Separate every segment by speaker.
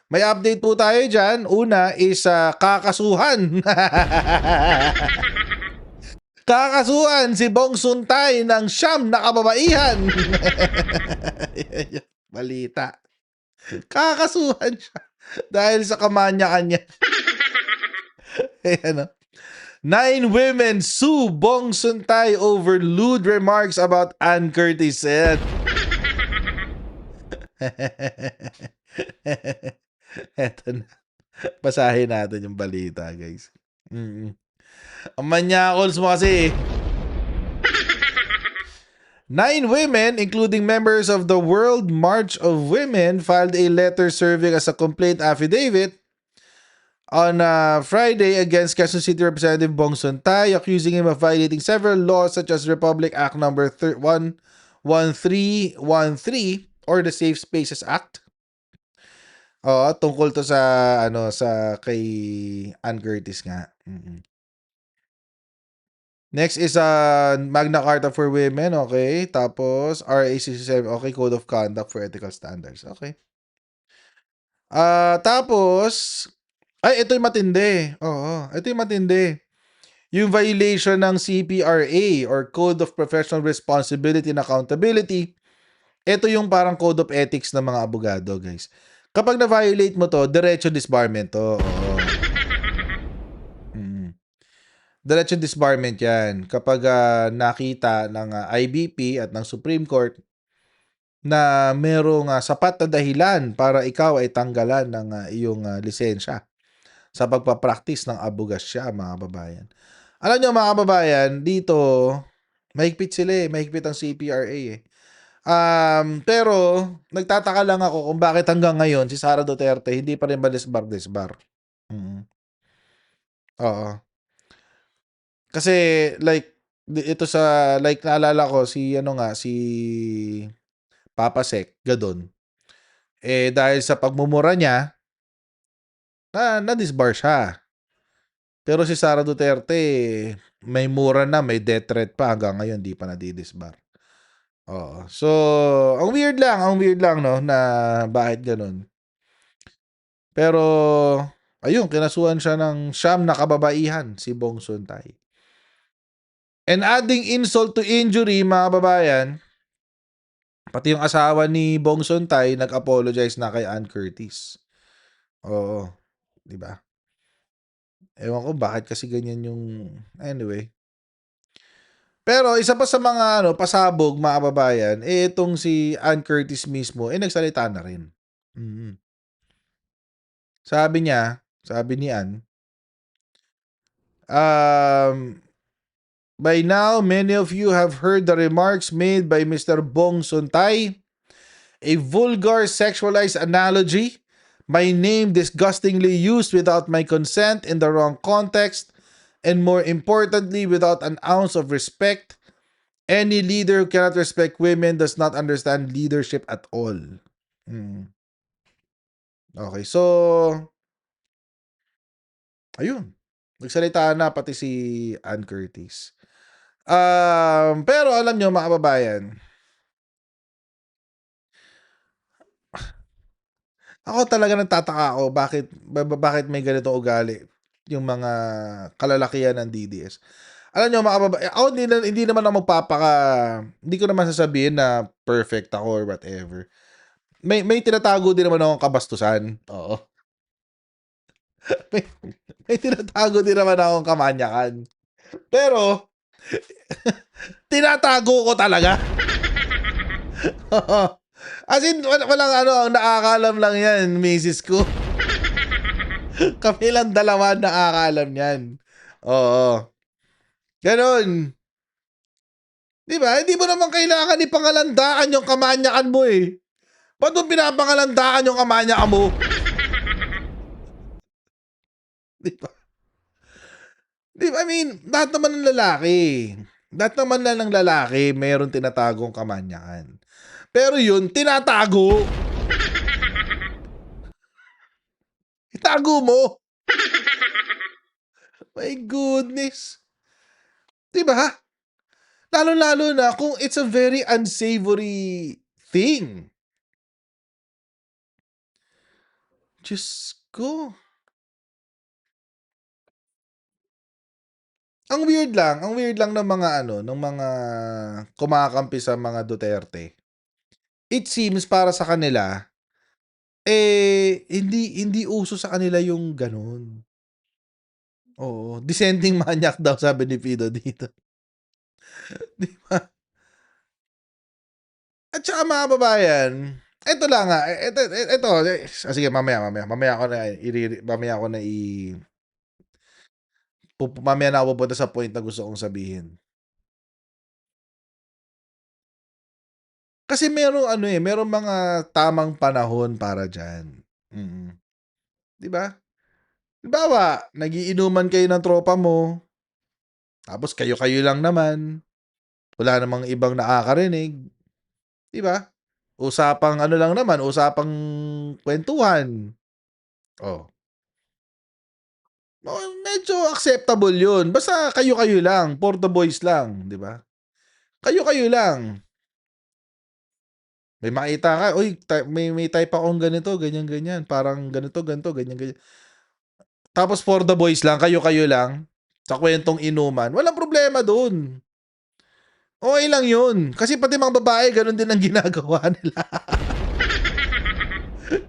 Speaker 1: May update po tayo dyan. Una is kakasuhan. Kakasuhan si Bong Suntay ng 9 na kababaihan. Balita. Kakasuhan siya dahil sa kamanyakan niya. Ayan, 9 women sue Bong Suntay over lewd remarks about Ann Curtis. Eto na. Basahin natin yung balita, guys. Ang manyakols mo kasi. 9 women, including members of the World March of Women, filed a letter serving as a complaint affidavit on Friday against Quezon City Representative Bong Suntay, accusing him of violating several laws such as Republic Act No. 1313 or the Safe Spaces Act. Tungkol to sa sa kay Ann Curtis nga. Next is Magna Carta for Women, okay? Tapos RA 67, okay, Code of Conduct for Ethical Standards. Okay. Tapos ito yung matindi. Ito yung matindi. Yung violation ng CPRA or Code of Professional Responsibility and Accountability. Ito yung parang Code of Ethics ng mga abogado, guys. Kapag na-violate mo to, diretso disbarment to. Diretso disbarment yan. Kapag nakita ng IBP at ng Supreme Court na merong sapat na dahilan para ikaw ay tanggalan ng iyong lisensya sa pagpapractice ng abogasya, mga kababayan. Alam nyo, mga kababayan, dito, mahigpit sila mahigpit ang CPRA pero, nagtataka lang ako kung bakit hanggang ngayon si Sara Duterte hindi pa rin ba-disbar. Oo. Kasi, ito sa, naalala ko, si Papa Sec, Gadon. Dahil sa pagmumura niya, na-disbar siya. Pero si Sara Duterte, may mura na, may death threat pa, hanggang ngayon, di pa nadidisbar. So, ang weird lang, no, na bakit ganun. Pero, ayun, kinasuhan siya ng 9 na kababaihan, si Bong Suntay. And adding insult to injury, mga kababayan, pati yung asawa ni Bong Suntay nag-apologize na kay Ann Curtis. Oo, di ba? Ewan ko bakit kasi ganyan yung anyway. Pero isa pa sa mga pasabog, mga kababayan, itong si Ann Curtis mismo nagsalita na rin. Sabi ni Ann, by now, many of you have heard the remarks made by Mr. Bong Suntay, a vulgar sexualized analogy, my name disgustingly used without my consent in the wrong context, and more importantly, without an ounce of respect. Any leader who cannot respect women does not understand leadership at all. Okay, so, ayun. Nagsalita na pati si Ann Curtis. Pero alam nyo, mga kababayan, ako talaga nagtataka ako bakit may ganito ugali yung mga kalalakihan ng DDS. Alam nyo, mga kababayan, ako hindi naman ako hindi ko naman sasabihin na perfect ako or whatever. May tinatago din naman akong kabastusan. Oo. may tinatago din naman akong kamanyakan. Pero, tinatago ko talaga. As in, walang ang nakakalam lang yan, misis ko. Kami lang dalawa nakakalam yan. Oo. Ganon. Diba? Hindi mo naman kailangan ipangalandaan yung kamanyakan mo Ba't mo pinapangalandaan yung kamanyakan mo? Diba? I mean, lahat naman ng lalaki, mayroon tinatagong kamanyakan. Pero yun, tinatago. Itago mo. My goodness. Diba? Lalo-lalo na kung it's a very unsavory thing. Diyos ko. Ang weird lang ng mga ano, ng mga kumakampi sa mga Duterte. It seems para sa kanila, hindi hindi uso sa kanila yung gano'n. Oo, dissenting maniac daw sabi ni Fido dito. 'Di ba? At saka mga kababayan, eto lang nga, eto, sige mamaya ko na mamaya ko na mamaya na ako pupunta sa point na gusto kong sabihin. Kasi merong ano, merong mga tamang panahon para diyan. Mm, 'di ba? Halimbawa, nagiinuman kayo ng tropa mo, tapos kayo-kayo lang naman, wala namang ibang nakakarinig, 'di ba? Usapang ano lang naman, usapang kuwentuhan. Oh, medyo acceptable 'yun, basta kayo-kayo lang, for the boys lang, 'di ba? Kayo-kayo lang. May makita ka, "Uy, may type akong ganito, ganyan-ganyan, parang ganito, ganito, ganyan-ganyan." Tapos for the boys lang, kayo-kayo lang, sa kuwentong inuman, walang problema dun. Okey lang yun, kasi pati mga babae gano'n din ang ginagawa nila.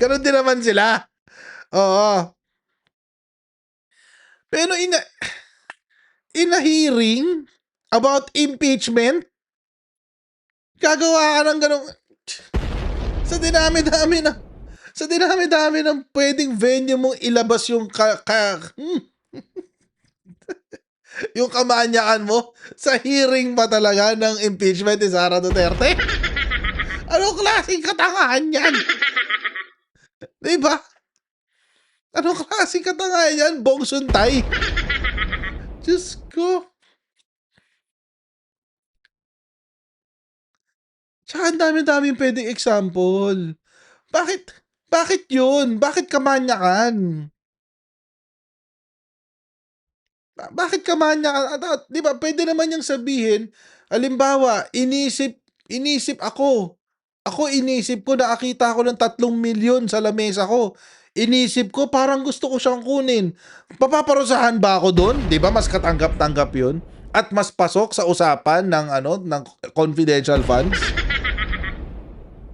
Speaker 1: Gano'n din naman sila, oo. Pero in a hearing about impeachment, gagawa ka ng gano'ng sa dinami-dami ng puwedeng venue mong ilabas yung yung kamanyakan mo, sa hearing pa talaga ng impeachment ni Sara Duterte? Anong klaseng katangahan 'yan? 'Di ba? Anong klaseng katangahan 'yan, Bong Suntay? Diyos ko. Tsaka ang dami-daming puwedeng example. Bakit bakit 'yun? Bakit kamanyakan? Bakit kamanyakan at 'di ba puwede naman niyang sabihin, halimbawa, inisip ako. Inisip ko nakakita ako ng 3 milyon sa lamesa ko. Inisip ko parang gusto ko siyang kunin. Papaparusahan ba ako dun? 'Di ba mas katanggap-tanggap 'yun at mas pasok sa usapan ng ano, ng confidential funds,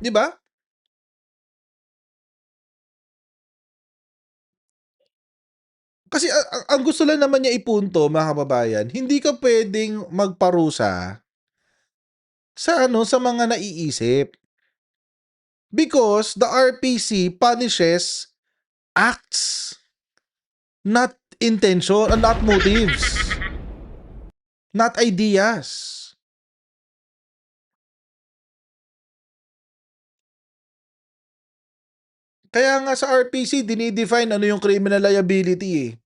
Speaker 1: 'di ba? Kasi ang gusto lang naman niya ipunto, mga kababayan, hindi ka puwedeng magparusa sa ano, sa mga naiisip. Because the RPC punishes acts, not intention, not motives, not ideas. Kaya nga sa RPC dinidefine ano yung criminal liability, eh.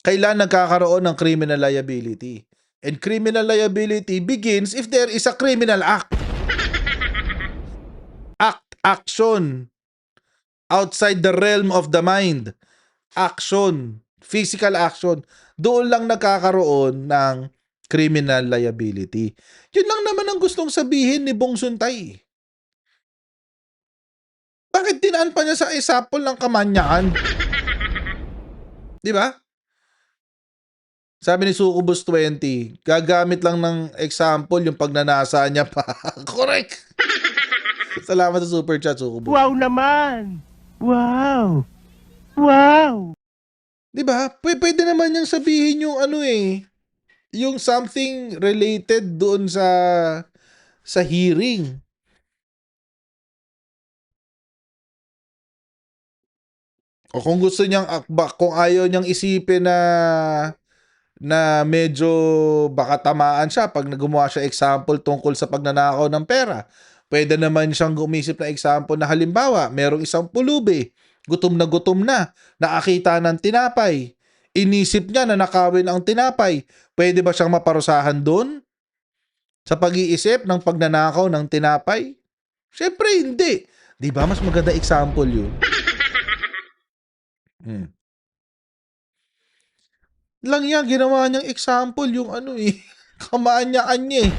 Speaker 1: Kailan nagkakaroon ng criminal liability? And criminal liability begins if there is a criminal action outside the realm of the mind. Action, physical action. Doon lang nagkakaroon ng criminal liability. Yun lang naman ang gustong sabihin ni Bong Suntay. Bakit dinaan pa niya sa example ng kamanyakan? 'Di ba? Sabi ni Sucubus 20, gagamit lang ng example yung pagnanasa niya pa. Correct! Salamat sa super chat, Sucubus.
Speaker 2: Wow naman! Wow! Wow!
Speaker 1: 'Di ba? Pwede naman niyang sabihin yung ano, yung something related doon sa hearing. O kung gusto niyang kung ayaw niyang isipin na medyo baka tamaan siya 'pag gumawa siya example tungkol sa pagnanakaw ng pera. Puwede naman siyang umisip ng example na halimbawa, merong isang pulubi, gutom na, nakakita ng tinapay. Inisip niya na nakawin ang tinapay. Puwede ba siyang maparusahan do'n? Sa pag-iisip ng pagnanakaw ng tinapay? Siyempre hindi. 'Di ba mas maganda example 'yun? Hmm. Lang yan, ginawa niyang example yung ano, kamanyakan niya,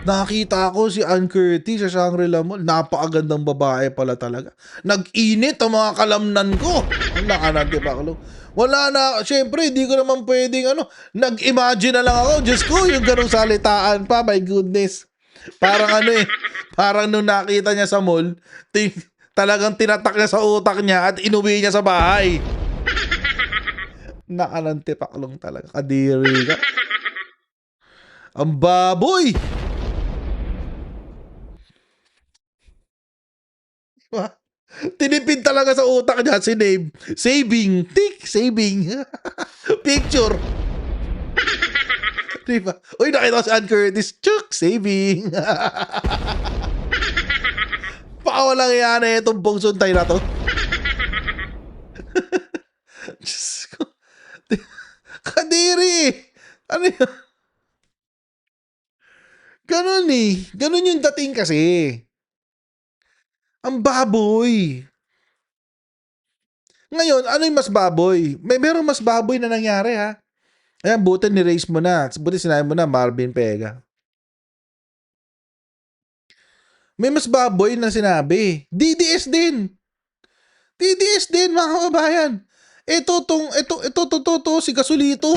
Speaker 1: Nakita ko si Ann Curtis sa Shangri-La Mall, napakagandang babae pala talaga. Nag-init ang mga kalamnan ko. Ang nakanantipaklong. Wala na, siyempre hindi ko naman puwedeng ano, nag-imagine na lang ako, Diyos ko, yung gano'ng salitaan pa, my goodness. Parang ano eh, parang nung nakita niya sa mall, ti talagang tinatak niya sa utak niya at inuwi niya sa bahay. Nakanantipaklong talaga, kadiri ka. Ang baboy! Tinipid talaga sa utak niya, sinave. Saving, tik, saving. Picture. Diba? Uy, nakita ko si Ann Curtis, chuk, saving. Pakawalang yan na itong bongsuntay na to. Diyos ko. Kadiri. Ano yun? Ganun eh. Ganun yung dating kasi. Ang baboy. Ngayon, ano yung mas baboy? Merong mas baboy na nangyari ha. Ayan, buti ni-raise mo na. Buti sinabi mo na, Marvin Pega. May mas baboy na sinabi. DDS din. DDS din, mga kababayan. Ito, si Gasolito.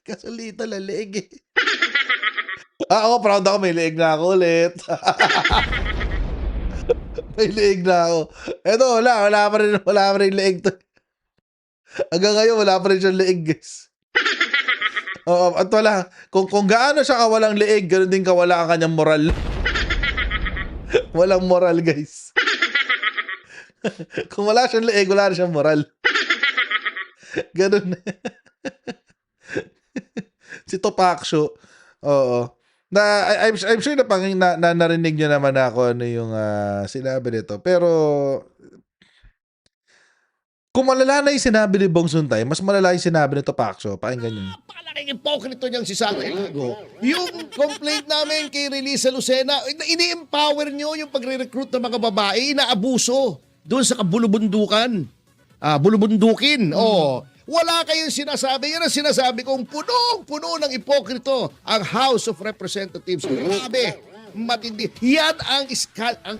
Speaker 1: Gasolito, lalig eh. Ako, proud ako, may leeg na ako ulit. May leeg na ako. Eto, wala pa rin leeg to. Hanggang ngayon, wala pa rin siyang leeg, guys. Oo, at wala. Kung gaano siya kawalang leeg, ganoon din kawala ang kanyang moral. Walang moral, guys. Kung wala siyang leeg, wala na siyang moral. Ganun. Si Topacio. Oo. I'm sure na narinig niyo naman ako ano yung sinabi nito. Pero kung malala na yung sinabi ni Bong Suntay, mas malala yung sinabi ni Topacio. Pakinggan niyo.
Speaker 3: Napakalaking ipokrito niyang si Sara Ilago. Yung complaint namin kay Relisa Lucena, ini-empower niyo yung pagre-recruit ng mga babae, inaabuso doon sa kabulubundukan. Bulubundukin. Oh, wala kayong sinasabi. Yan ang sinasabi kong punong-puno ng ipokrito ang House of Representatives. Grabe, matindi. Yan ang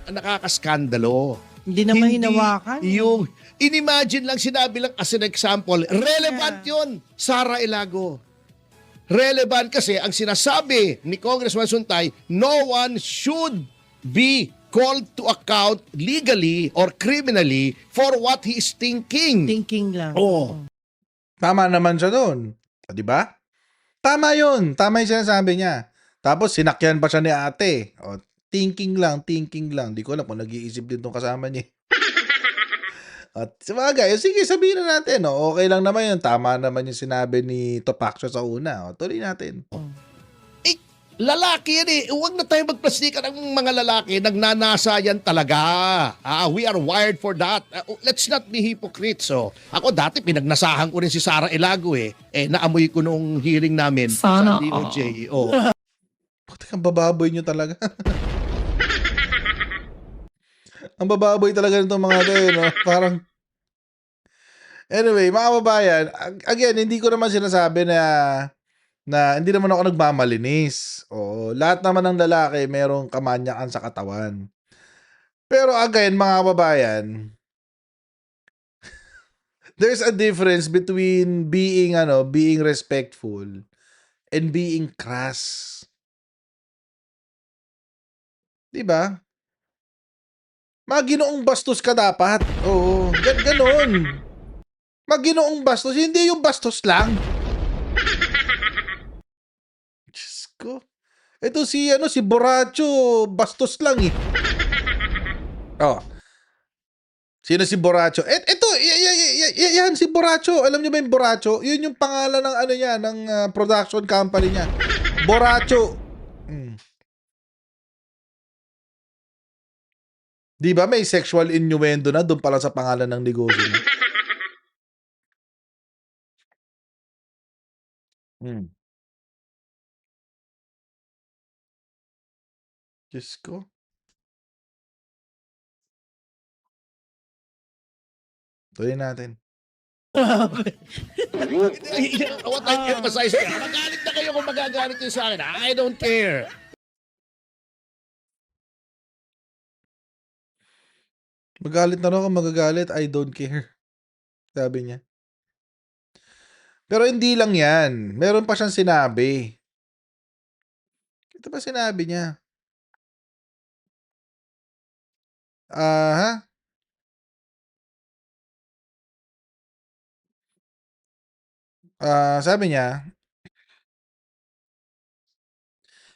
Speaker 3: nakakaskandalo.
Speaker 2: Hindi naman hinawakan.
Speaker 3: Yung inimagine lang, sinabi lang as an example, relevant yun, Sara Ilago. Relevant kasi ang sinasabi ni Congressman Suntay, no one should be called to account legally or criminally for what he is thinking.
Speaker 2: Thinking lang.
Speaker 3: Oh.
Speaker 1: Tama naman siya doon. Di ba? Tama yun. Tama yung sinasabi niya. Tapos sinakyan pa siya ni ate. O, thinking lang. Di ko alam kung nag-iisip din tong kasama niya. At sabagay, sige sabihin na natin. No? Okay lang naman yun. Tama naman yung sinabi ni Topacio sa una. O, tuloy natin.
Speaker 3: Eh, lalaki yan eh. Huwag na tayo magplastikan ng mga lalaki. Nagnanasa yan talaga. We are wired for that. Let's not be hypocrites. So, ako dati pinagnasahan ko rin si Sara Ilago eh. Naamoy ko nung hearing namin
Speaker 2: Sana
Speaker 3: sa DOJ. Oh.
Speaker 1: Puti kang bababoy nyo talaga. Ang bababoy talaga nitong mga to, no? Parang anyway, mga kababayan, again, hindi ko naman sinasabi na hindi naman ako nagmamalinis. Oo, lahat naman ng lalaki merong kamanyakan sa katawan. Pero again, mga kababayan, there's a difference between being respectful and being crass. 'Di ba? Maginoong bastos ka dapat. Oo, ganon. Maginoong bastos, hindi yung bastos lang. Diyos ko. Ito si Borracho, bastos lang eh. Oh. Sino si Borracho? Ito, yan si Borracho. Alam niyo ba yung Borracho? Yun yung pangalan ng ano niya, ng production company niya. Borracho. Di ba may sexual innuendo na doon pala sa pangalan ng negosyo niya? Diyos ko. Tuloy natin.
Speaker 3: What I emphasize here, magalit na kayo kung magagalit nyo sa akin. I don't care.
Speaker 1: Magalit na raw kung magagalit, I don't care. Sabi niya. Pero hindi lang yan. Meron pa siyang sinabi. Ito ba sinabi niya? Aha. Sabi niya,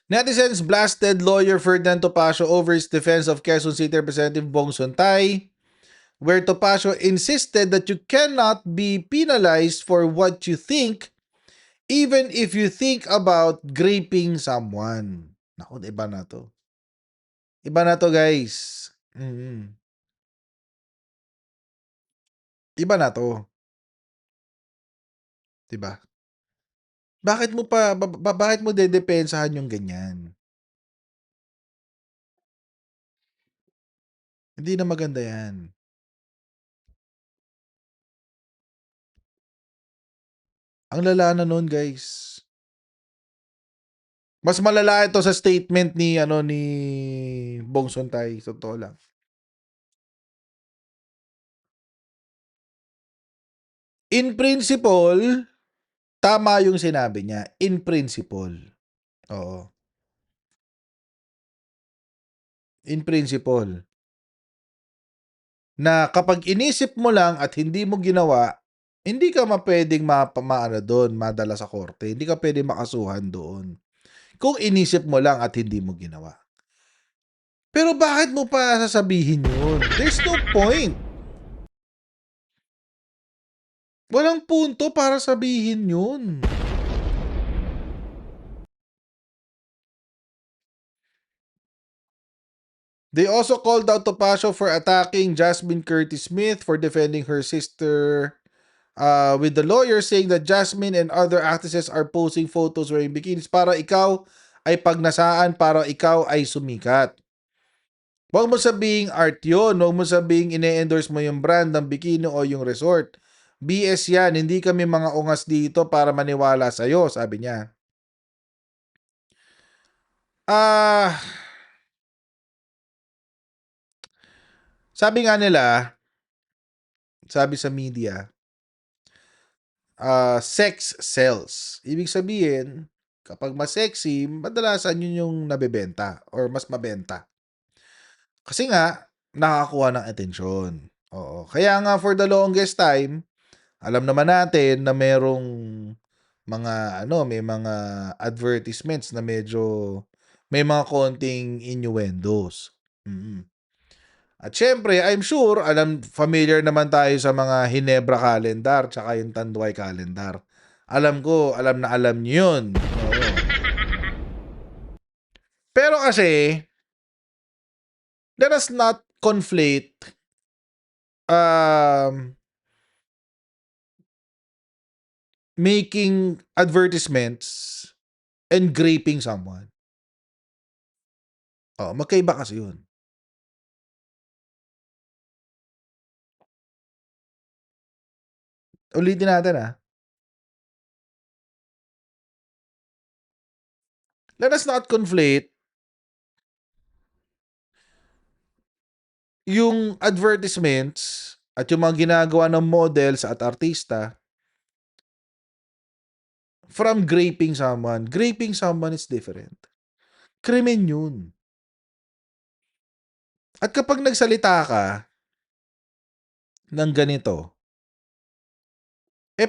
Speaker 1: netizens blasted lawyer Ferdinand Topacio over his defense of Quezon City Representative Bong Sontay, where Topacio insisted that you cannot be penalized for what you think, even if you think about graping someone. Naku, iba na to. Iba na to, guys. Iba na to. Diba? Bakit mo bakit mo dedepensahan yung ganyan? Hindi na maganda yan. Ang lala na nun, guys. Mas malala ito sa statement ni Bong Sontay, sa totoo lang. In principle, tama yung sinabi niya. In principle. Oo. In principle. Na kapag inisip mo lang at hindi mo ginawa, hindi ka pwedeng madala sa korte. Hindi ka pwedeng makasuhan doon. Kung inisip mo lang at hindi mo ginawa. Pero bakit mo pa sasabihin yun? There's no point. Walang punto para sabihin yun. They also called out Topacio for attacking Jasmine Curtis Smith for defending her sister, with the lawyer saying that Jasmine and other actresses are posting photos wearing bikinis para ikaw ay pagnasaan, para ikaw ay sumikat. Huwag mo sabihing art yun. Huwag mo sabihing ine-endorse mo yung brand ng bikini o yung resort. BS yan. Hindi kami mga ungas dito para maniwala sa'yo, sabi niya. Sabi nga nila, sabi sa media, sex sells. Ibig sabihin, kapag mas sexy, madalasan yun yung nabebenta or mas mabenta. Kasi nga, nakakuha ng atensyon. Oo. Kaya nga for the longest time, alam naman natin na merong may mga advertisements na medyo may mga konting innuendos. At syempre, I'm sure, familiar naman tayo sa mga Hinebra calendar tsaka yung Tanduay calendar. Alam niyo yun. Oo. Pero kasi, let us not conflate making advertisements and graping someone. Magkaiba kasi yun. Ulitin natin Let us not conflate yung advertisements at yung mga ginagawa ng models at artista from graping someone. Graping someone is different. Krimen yun. At kapag nagsalita ka ng ganito,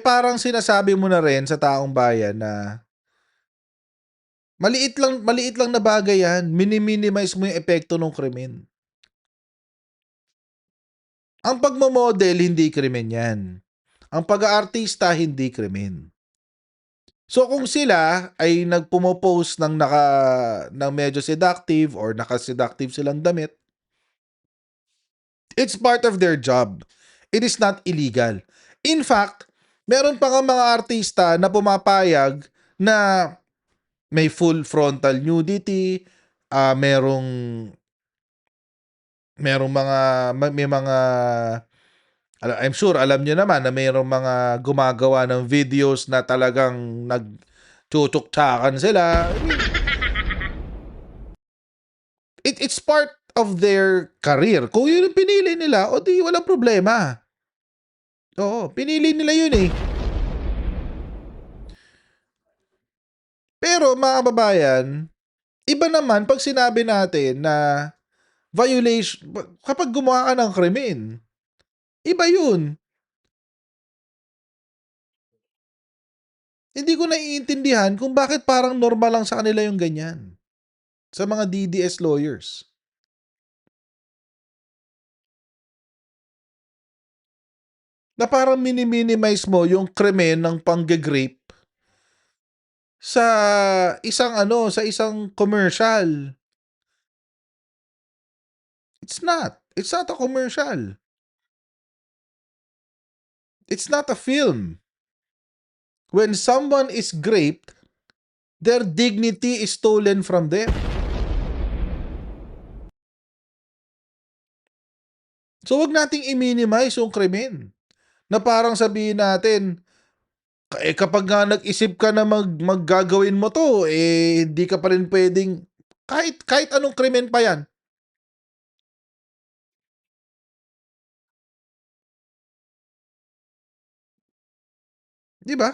Speaker 1: parang sinasabi mo na rin sa taong bayan na maliit lang na bagay yan. Mini-minimize mo yung epekto ng krimen. Ang pagmamodel, hindi krimen yan. Ang pag-aartista, hindi krimen. So kung sila ay nagpumopost ng medyo seductive or naka-seductive silang damit, it's part of their job. It is not illegal. In fact, meron pa nga mga artista na pumapayag na may full frontal nudity, may mga I'm sure alam niyo naman na mayroong mga gumagawa ng videos na talagang nagtsutsuk-tsakan sila. I mean, it's part of their career. Kung yun yung pinili nila, o di walang problema. Oo, pinili nila yun eh. Pero mga kababayan, iba naman pag sinabi natin na violation, kapag gumawa ka ng krimen, iba yun. Hindi ko naiintindihan kung bakit parang normal lang sa kanila yung ganyan. Sa mga DDS lawyers. Na parang mini-minimize mo yung krimen ng pangge-grape sa isang commercial. It's not. It's not a commercial. It's not a film. When someone is raped, their dignity is stolen from them. So wag nating i-minimize yung krimen. Na parang sabihin natin, kapag nga nag-isip ka na maggagawin mo to, hindi ka pa rin pwedeng, kahit anong krimen pa yan. Di ba?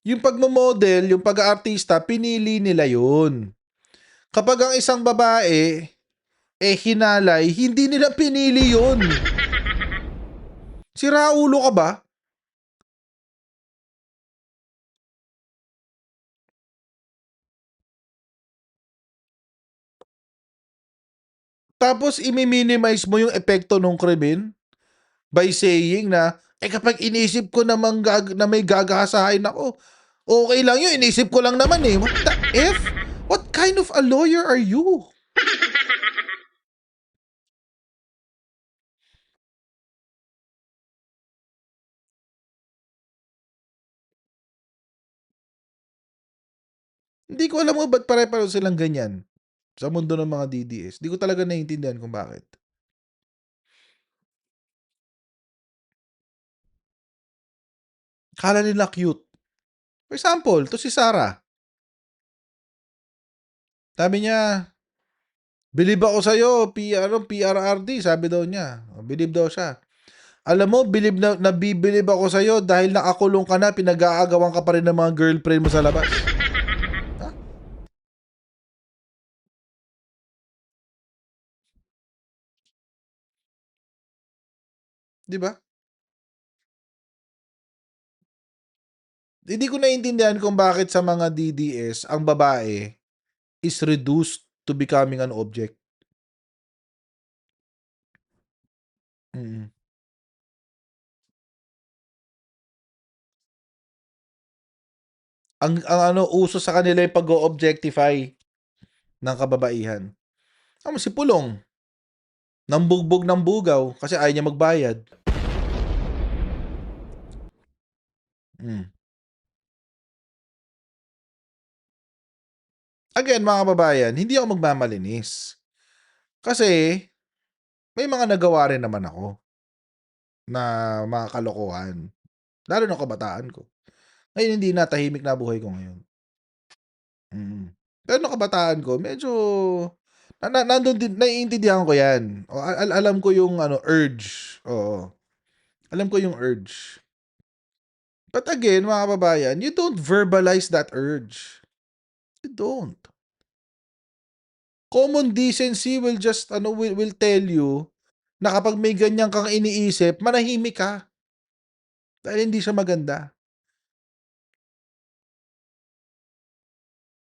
Speaker 1: Yung pagmamodel, yung pag-aartista, pinili nila yun. Kapag ang isang babae, hinalay, hindi nila pinili yun. Sira ulo ka ba? Tapos i-minimize mo yung epekto ng krimen by saying na, kapag inisip ko namang na may gagasahin ako, okay lang yun, inisip ko lang naman eh. What the F? What kind of a lawyer are you? Hindi ko alam mo ba't pare-pareho silang ganyan sa mundo ng mga DDS. Hindi ko talaga naiintindihan kung bakit. Kala nila cute. For example, to si Sarah. Sabi niya, believe ako sa'yo, PRRD, sabi daw niya. Believe daw siya. Alam mo, nabibilib ako sa'yo dahil nakakulong ka na, pinag-aagawan ka pa rin ng mga girlfriend mo sa labas. Ha? Di ba? Hindi ko naiintindihan kung bakit sa mga DDS, ang babae is reduced to becoming an object. Mm. Ang uso sa kanila yung pag-o-objectify ng kababaihan. Si Pulong, nambugbog ng bugaw kasi ayaw niya magbayad. Again, mga kababayan, hindi ako magmamalinis. Kasi, may mga nagawa rin naman ako na mga kalokohan. Lalo ng kabataan ko. Ngayon, hindi na, tahimik na buhay ko ngayon. Pero nung kabataan ko, medyo, nandun din, naiintindihan ko yan. Alam ko yung urge. Oo. Alam ko yung urge. But again, mga kababayan, you don't verbalize that urge. You don't. Common decency will just, will tell you na kapag may ganyan kang iniisip, manahimik ka. Dahil hindi siya maganda.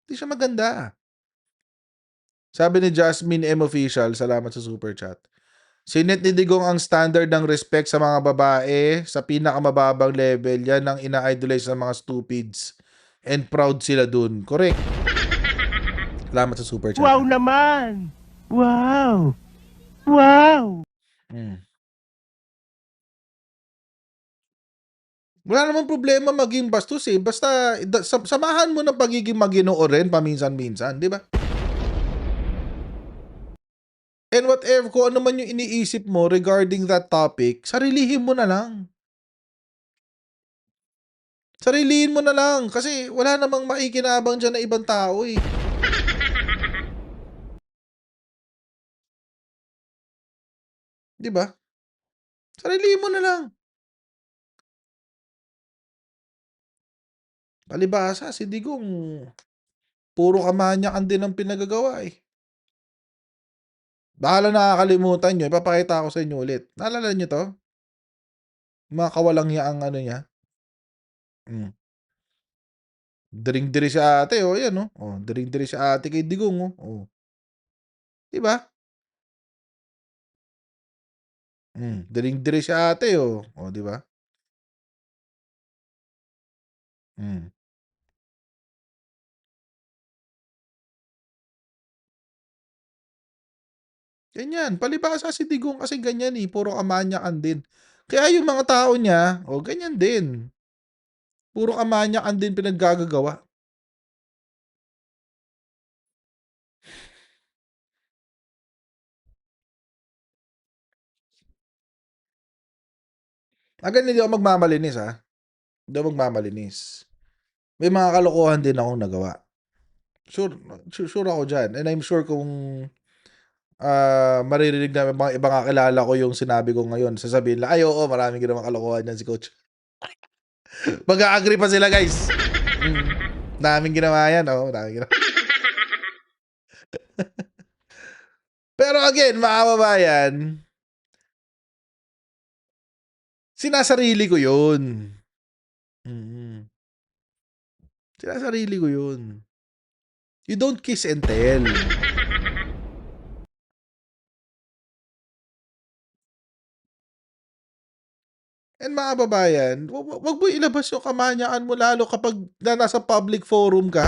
Speaker 1: Hindi siya maganda. Sabi ni Jasmine M. Official, salamat sa super chat. Sinet ni Digong ang standard ng respect sa mga babae sa pinakamababang level. Yan ang ina-idolize ng mga stupids. And proud sila dun. Correct. Salamat sa super chat.
Speaker 2: Wow naman! Wow! Wow!
Speaker 1: Wala namang problema maging bastos eh. Basta samahan mo ng pagiging maginoo rin paminsan-minsan, di ba? And whatever, kung ano man yung iniisip mo regarding that topic, sarilihin mo na lang. Sarilihin mo na lang kasi wala namang makikinabang diyan na ibang tao, eh. 'Di ba? Sarilihin mo na lang. Palibhasa si Digong puro kamanyakan din ang pinagagawa, eh. Baka lang nakakalimutan niyo, ipapakita ko sa inyo ulit. Naalala niyo 'to? Mga kawalang yaang ano niya, hmm, diring-diri si ate, oh, ayan, oh. Oh, diring-diri si ate kay Digong, oh. Oh, 'di ba? Diring-diri si ate, oh. Oh, 'di ba? Hmm. Ganyan, palibhasa si Digong kasi ganyan, eh, puro kamanyakan din. Kaya yung mga tao niya, oh, ganyan din. Puro kamanyakan din pinaggagagawa. Again, hindi ako magmamalinis, hindi ako magmamalinis. May mga kalokohan din akong nagawa. Sure, sure ako diyan, and I'm sure kung, maririnig ng mga ibang kakilala ko yung sinabi ko ngayon, sasabihin nila, "Ay, oo, maraming ginawang kalokohan yan si coach." Mag-a-agree pa sila, guys. Mm. Daming ginawa yan, oo, daming ginawa. Pero again, mga kababayan, sinasarili ko yun. Mm. Sinasarili ko yun. You don't kiss and tell. And mga kababayan, wag mo ilabas yung kamanyakan mo lalo kapag nasa public forum ka.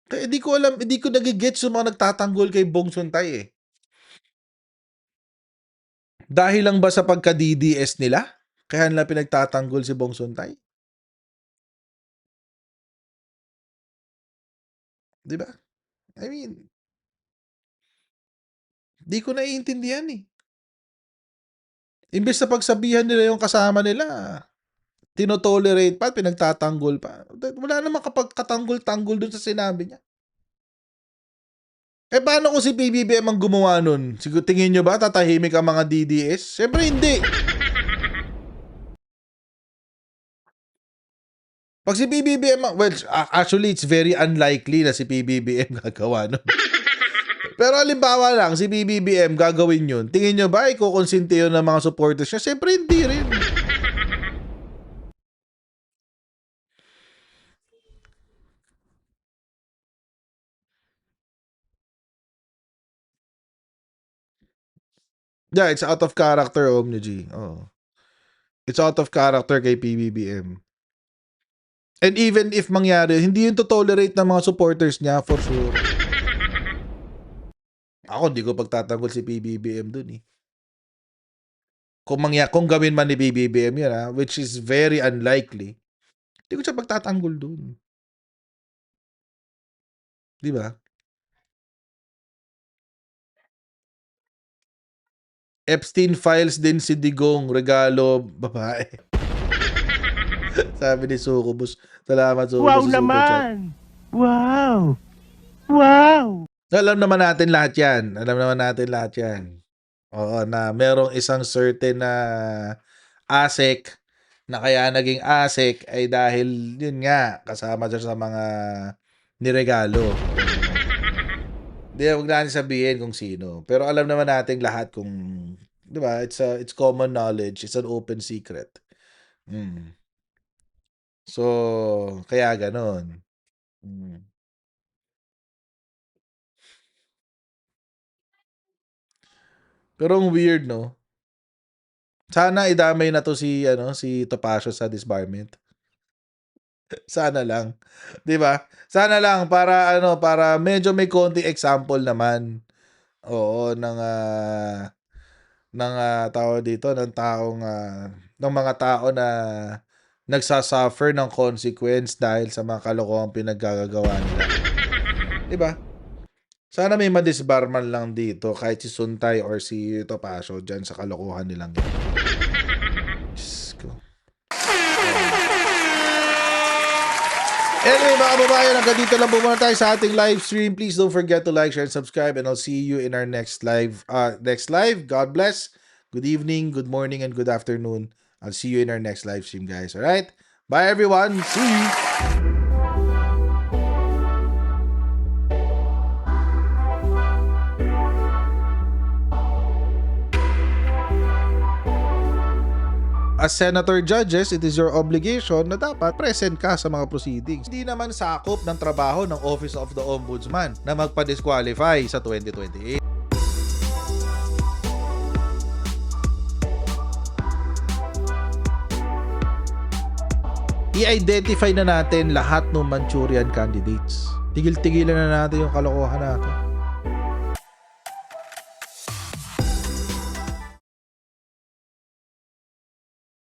Speaker 1: Kaya di ko alam, hindi ko nage-gets yung mga nagtatanggol kay Bong Suntay, eh. Dahil lang ba sa pagka-DDS nila? Kaya nila pinagtatanggol si Bong Suntay? 'Di ba? I mean, di ko naiintindihan, eh. Imbes na pagsabihan nila yung kasama nila, tino-tolerate pa, pinagtatanggol pa. Wala namang katanggol-tanggol dun sa sinabi niya. Eh, paano kung si PBBM ang gumawa nun? Tingin nyo ba tatahimik ang mga DDS? Siyempre hindi. Pag si PBBM, well, actually, it's very unlikely na si PBBM gagawa nun. Pero halimbawa lang, si PBBM gagawin yun. Tingin nyo ba ikukonsinti yun ng mga supporters niya? Siyempre hindi rin. Yeah, it's out of character, Omni G. Oh. It's out of character kay PBBM. And even if mangyari, hindi yun to tolerate ng mga supporters niya, for sure. Ako, hindi ko pagtatanggol si PBBM dun, eh. Kung gawin man ni PBBM yun, which is very unlikely, hindi ko siya pagtatanggol dun. Di ba? Epstein files din si Digong, regalo babae. Sabi ni Sucubus. Salamat, Sucubus.
Speaker 2: Wow
Speaker 1: sa super chat.
Speaker 2: naman! Wow! Wow!
Speaker 1: Alam naman natin lahat yan. Oo, na merong isang certain na ASEC na kaya naging ASEC ay dahil yun nga, kasama siya sa mga niregalo. Hindi, wag natin sabihin kung sino. Pero alam naman natin lahat kung, di ba, it's common knowledge. It's an open secret. So, kaya ganon. Pero ang weird, no? Sana idamay na to si Topacio sa disbarment. Sana lang. 'Di ba? Sana lang para medyo may konting example naman. Oo, tawag dito, ng mga tao na nagsasuffer ng consequence dahil sa mga kalokohang pinaggagawa nila. 'Di ba? Sana may madisbar man lang dito kahit si Suntay or si Topacio dyan sa kalokohan nilang yan. Diyos ko. Anyway, mga kababayan, hanggang dito lang po muna tayo sa ating live stream. Please don't forget to like, share, and subscribe, and I'll see you in our next live. God bless. Good evening, good morning, and good afternoon. I'll see you in our next live stream, guys. All right? Bye, everyone. See you. As senator judges, it is your obligation na dapat present ka sa mga proceedings. Hindi naman sakop ng trabaho ng Office of the Ombudsman na magpa-disqualify sa 2028. I-identify na natin lahat ng Manchurian candidates. Tigil-tigilan na natin yung kalokohan natin.